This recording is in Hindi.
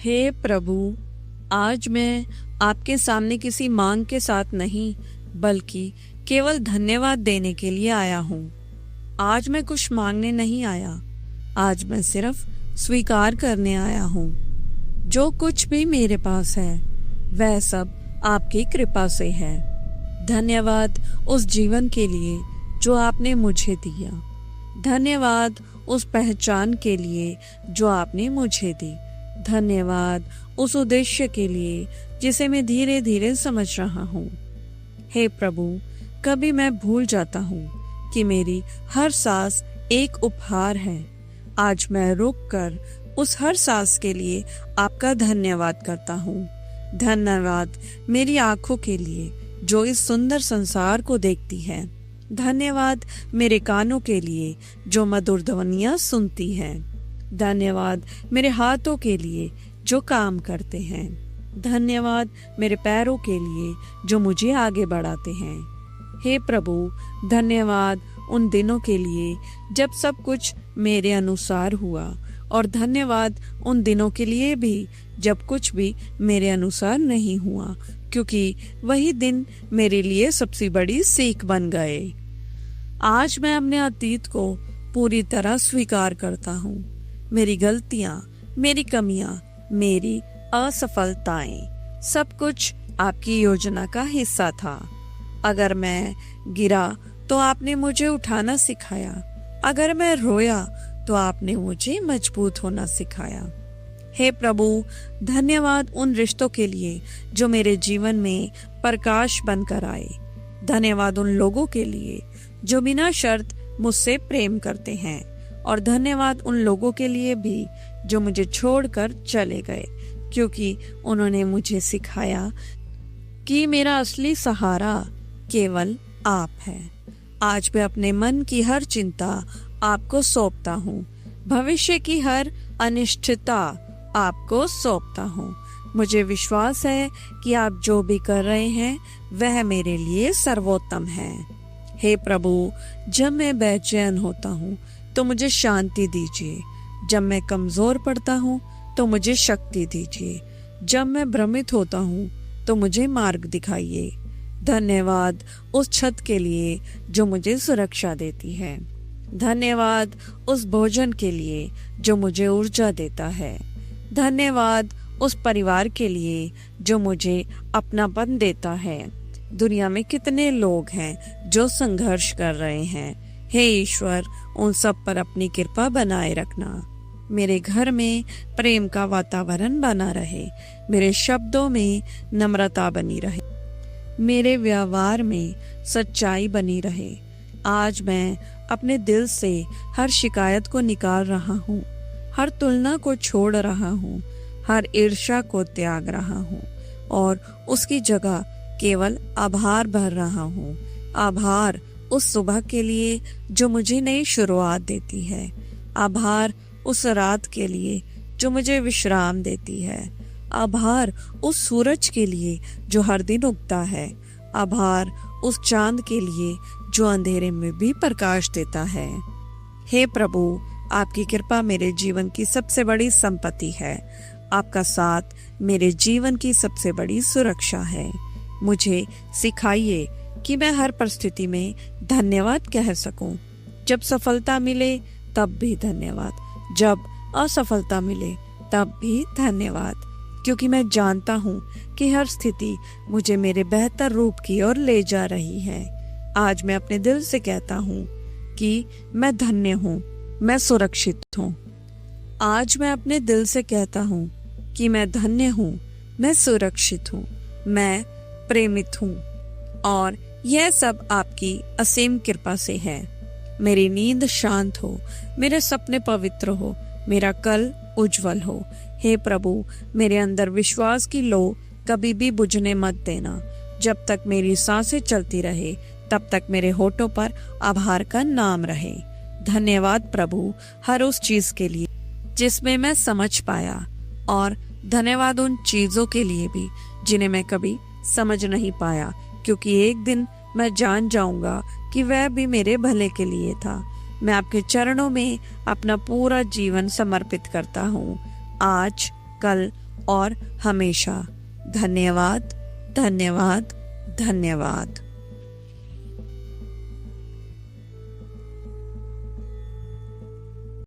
हे प्रभु, आज मैं आपके सामने किसी मांग के साथ नहीं बल्कि केवल धन्यवाद देने के लिए आया हूँ। आज मैं कुछ मांगने नहीं आया, आज मैं सिर्फ स्वीकार करने आया हूँ। जो कुछ भी मेरे पास है वह सब आपकी कृपा से है। धन्यवाद उस जीवन के लिए जो आपने मुझे दिया। धन्यवाद उस पहचान के लिए जो आपने मुझे दी। धन्यवाद उस उद्देश्य के लिए जिसे मैं धीरे धीरे समझ रहा हूँ। हे प्रभु, कभी मैं भूल जाता हूँ कि मेरी हर सांस एक उपहार है। आज मैं रुक कर उस हर सांस के लिए आपका धन्यवाद करता हूँ। धन्यवाद मेरी आंखों के लिए जो इस सुंदर संसार को देखती है। धन्यवाद मेरे कानों के लिए जो मधुर ध्वनियाँ सुनती हैं। धन्यवाद मेरे हाथों के लिए जो काम करते हैं। धन्यवाद मेरे पैरों के लिए जो मुझे आगे बढ़ाते हैं। हे प्रभु, धन्यवाद उन दिनों के लिए जब सब कुछ मेरे अनुसार हुआ, और धन्यवाद उन दिनों के लिए भी जब कुछ भी मेरे अनुसार नहीं हुआ, क्योंकि वही दिन मेरे लिए सबसे बड़ी सीख बन गए। आज मैं अपने अतीत को पूरी तरह स्वीकार करता हूँ। मेरी गलतियाँ, मेरी कमियाँ, मेरी असफलताएं, सब कुछ आपकी योजना का हिस्सा था। अगर मैं गिरा तो आपने मुझे उठाना सिखाया। अगर मैं रोया तो आपने मुझे मजबूत होना सिखाया। हे प्रभु, धन्यवाद उन रिश्तों के लिए जो मेरे जीवन में प्रकाश बनकर आए। धन्यवाद उन लोगों के लिए जो बिना शर्त मुझसे प्रेम करते हैं, और धन्यवाद उन लोगों के लिए भी जो मुझे छोड़कर चले गए, क्योंकि उन्होंने मुझे सिखाया कि मेरा असली सहारा केवल आप है। आज मैं अपने मन की हर चिंता आपको सौंपता हूँ। भविष्य की हर अनिश्चितता आपको सौंपता हूँ। मुझे विश्वास है कि आप जो भी कर रहे हैं वह मेरे लिए सर्वोत्तम है। हे प्रभु, जब मैं बेचैन होता हूँ तो मुझे शांति दीजिए। जब मैं कमजोर पड़ता हूँ तो मुझे शक्ति दीजिए। जब मैं भ्रमित होता हूँ तो मुझे मार्ग दिखाइए। धन्यवाद उस छत के लिए जो मुझे सुरक्षा देती है। धन्यवाद उस भोजन के लिए जो मुझे ऊर्जा देता है। धन्यवाद उस परिवार के लिए जो मुझे अपनापन देता है। दुनिया में कितने लोग हैं जो संघर्ष कर रहे हैं। हे ईश्वर, उन सब पर अपनी कृपा बनाए रखना। मेरे घर में प्रेम का वातावरण बना रहे। मेरे शब्दों में नम्रता बनी रहे। मेरे व्यवहार में सच्चाई बनी रहे। आज मैं अपने दिल से हर शिकायत को निकाल रहा हूँ। हर तुलना को छोड़ रहा हूँ। हर ईर्ष्या को त्याग रहा हूँ और उसकी जगह केवल आभार भर रहा हूँ। आभार उस सुबह के लिए जो मुझे नई शुरुआत देती है। आभार उस रात के लिए जो मुझे विश्राम देती है। आभार उस सूरज के लिए जो हर दिन उगता है। आभार उस चांद के लिए जो अंधेरे में भी प्रकाश देता है। हे प्रभु, आपकी कृपा मेरे जीवन की सबसे बड़ी संपत्ति है। आपका साथ मेरे जीवन की सबसे बड़ी सुरक्षा है। मुझे सिखाइए कि मैं हर परिस्थिति में धन्यवाद कह सकूं। जब सफलता मिले तब भी धन्यवाद, जब असफलता मिले तब भी धन्यवाद, क्योंकि मैं जानता हूँ कि हर स्थिति मुझे मेरे बेहतर रूप की ओर ले जा रही है। आज मैं अपने दिल से कहता हूँ कि मैं धन्य हूँ, मैं सुरक्षित हूँ। आज मैं अपने दिल से कहता हूँ कि मैं धन्य हूँ, मैं सुरक्षित हूँ, मैं प्रेमित हूँ, और यह सब आपकी असीम कृपा से है। मेरी नींद शांत हो, मेरे सपने पवित्र हो, मेरा कल उज्जवल हो। हे प्रभु, मेरे अंदर विश्वास की लौ कभी भी बुझने मत देना। जब तक मेरी सांसें चलती रहे तब तक मेरे होठों पर आभार का नाम रहे। धन्यवाद प्रभु हर उस चीज के लिए जिसमें मैं समझ पाया, और धन्यवाद उन चीजों के लिए भी जिन्हें मैं कभी समझ नहीं पाया, क्योंकि एक दिन मैं जान जाऊंगा कि वह भी मेरे भले के लिए था। मैं आपके चरणों में अपना पूरा जीवन समर्पित करता हूँ, आज, कल और हमेशा। धन्यवाद, धन्यवाद, धन्यवाद।